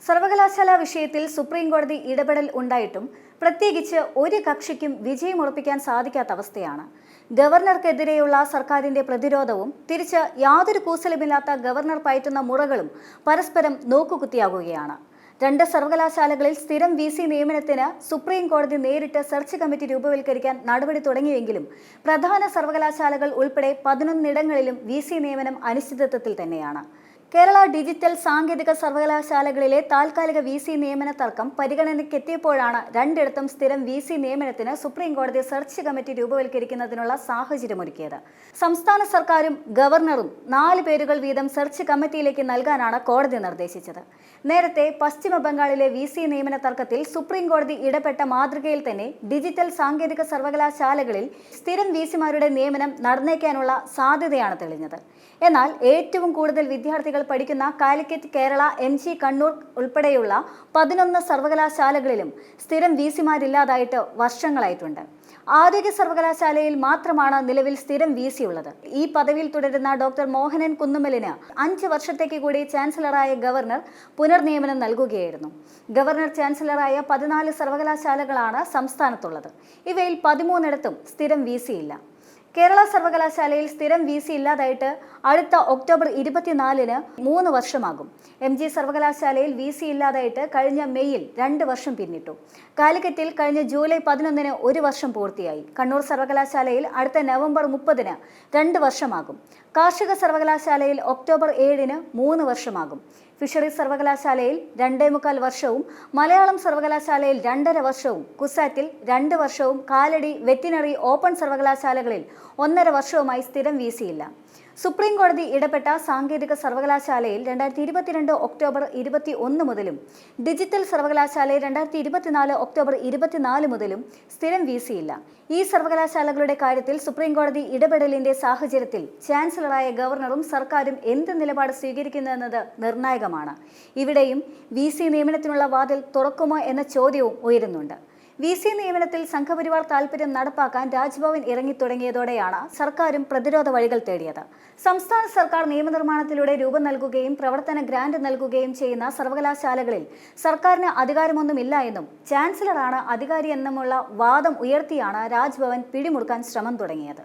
സർവകലാശാല വിഷയത്തിൽ സുപ്രീം കോടതി ഇടപെടൽ ഉണ്ടായിട്ടും പ്രത്യേകിച്ച് ഒരു കക്ഷിക്കും വിജയമുറപ്പിക്കാൻ സാധിക്കാത്ത അവസ്ഥയാണ്. ഗവർണർക്കെതിരെയുള്ള സർക്കാരിന്റെ പ്രതിരോധവും തിരിച്ച് യാതൊരു കൂസലുമില്ലാത്ത ഗവർണർ പയറ്റുന്ന മുറകളും പരസ്പരം നോക്കുകുത്തിയാകുകയാണ്. രണ്ട് സർവകലാശാലകളിൽ സ്ഥിരം VC നിയമനത്തിന് സുപ്രീം കോടതി നേരിട്ട് സെർച്ച് കമ്മിറ്റി രൂപവൽക്കരിക്കാൻ നടപടി തുടങ്ങിയെങ്കിലും പ്രധാന സർവകലാശാലകൾ ഉൾപ്പെടെ 11 VC നിയമനം അനിശ്ചിതത്വത്തിൽ തന്നെയാണ്. കേരള ഡിജിറ്റൽ സാങ്കേതിക സർവകലാശാലകളിലെ താൽക്കാലിക VC നിയമന തർക്കം പരിഗണനയ്ക്കെത്തിയപ്പോഴാണ് രണ്ടിടത്തും സ്ഥിരം VC നിയമനത്തിന് സുപ്രീം കോടതി സെർച്ച് കമ്മിറ്റി രൂപവൽക്കരിക്കുന്നതിനുള്ള സാഹചര്യമൊരുക്കിയത്. സംസ്ഥാന സർക്കാരും ഗവർണറും 4 പേരുകൾ വീതം സെർച്ച് കമ്മിറ്റിയിലേക്ക് നൽകാനാണ് കോടതി നിർദ്ദേശിച്ചത്. നേരത്തെ പശ്ചിമ ബംഗാളിലെ VC നിയമന തർക്കത്തിൽ സുപ്രീം കോടതി ഇടപെട്ട മാതൃകയിൽ തന്നെ ഡിജിറ്റൽ സാങ്കേതിക സർവകലാശാലകളിൽ സ്ഥിരം VCമാരുടെ നിയമനം നടന്നേക്കാനുള്ള സാധ്യതയാണ് തെളിഞ്ഞത്. എന്നാൽ ഏറ്റവും കൂടുതൽ വിദ്യാർത്ഥികൾ പഠിക്കുന്ന കാലിക്കറ്റ്, കേരള, MG കണ്ണൂർ ഉൾപ്പെടെയുള്ള 11 സർവകലാശാലകളിലും സ്ഥിരം VCമാരില്ലാതായിട്ട് വർഷങ്ങളായിട്ടുണ്ട്. ആരോഗ്യ സർവകലാശാലയിൽ മാത്രമാണ് നിലവിൽ സ്ഥിരം VC ഉള്ളത്. ഈ പദവിയിൽ തുടരുന്ന ഡോക്ടർ മോഹനൻ കുന്നുമ്മലിന് 5 വർഷത്തേക്ക് കൂടി ചാൻസലറായ ഗവർണർ പുനർനിയമനം നൽകുകയായിരുന്നു. ഗവർണർ ചാൻസലറായ 14 സർവകലാശാലകളാണ് സംസ്ഥാനത്തുള്ളത്. ഇവയിൽ 13 സ്ഥിരം VC ഇല്ല. കേരള സർവകലാശാലയിൽ സ്ഥിരം VC ഇല്ലാതായിട്ട് അടുത്ത ഒക്ടോബർ 24-ന് 3 വർഷമാകും. MG സർവകലാശാലയിൽ VC ഇല്ലാതായിട്ട് കഴിഞ്ഞ മെയ്യിൽ 2 വർഷം പിന്നിട്ടു. കാലിക്കറ്റിൽ കഴിഞ്ഞ ജൂലൈ 11-ന് 1 വർഷം പൂർത്തിയായി. കണ്ണൂർ സർവകലാശാലയിൽ അടുത്ത നവംബർ 30-ന് 2 വർഷമാകും. കാർഷിക സർവകലാശാലയിൽ ഒക്ടോബർ 7-ന് 3 വർഷമാകും. ഫിഷറീസ് സർവകലാശാലയിൽ 2.25 വർഷവും, മലയാളം സർവകലാശാലയിൽ 2.5 വർഷവും, കുസാറ്റിൽ 2 വർഷവും, കാലടി, വെറ്റിനറി, ഓപ്പൺ സർവകലാശാലകളിൽ 1.5 വർഷവുമായി സ്ഥിരം VC ഇല്ല. സുപ്രീം കോടതി ഇടപെട്ട സാങ്കേതിക സർവകലാശാലയിൽ 2022 ഒക്ടോബർ 21 മുതലും ഡിജിറ്റൽ സർവകലാശാലയിൽ 2024 ഒക്ടോബർ 24 മുതലും സ്ഥിരം VC ഇല്ല. ഈ സർവകലാശാലകളുടെ കാര്യത്തിൽ സുപ്രീം കോടതി ഇടപെടലിന്റെ സാഹചര്യത്തിൽ ചാൻസലറായ ഗവർണറും സർക്കാരും എന്ത് നിലപാട് സ്വീകരിക്കുന്നുവെന്നത് നിർണായകമാണ്. ഇവിടെയും VC നിയമനത്തിനുള്ള വാതിൽ തുറക്കുമോ എന്ന ചോദ്യവും ഉയരുന്നുണ്ട്. VC നിയമനത്തിൽ സംഘപരിവാർ താൽപര്യം നടപ്പാക്കാൻ രാജ്ഭവൻ ഇറങ്ങിത്തുടങ്ങിയതോടെയാണ് സർക്കാരും പ്രതിരോധ വഴികൾ തേടിയത്. സംസ്ഥാന സർക്കാർ നിയമനിർമ്മാണത്തിലൂടെ രൂപം നൽകുകയും പ്രവർത്തന ഗ്രാന്റ് നൽകുകയും ചെയ്യുന്ന സർവകലാശാലകളിൽ സർക്കാരിന് അധികാരമൊന്നുമില്ല എന്നും ചാൻസലറാണ് അധികാരി എന്നുമുള്ള വാദം ഉയർത്തിയാണ് രാജ്ഭവൻ പിടിമുറുക്കാൻ ശ്രമം തുടങ്ങിയത്.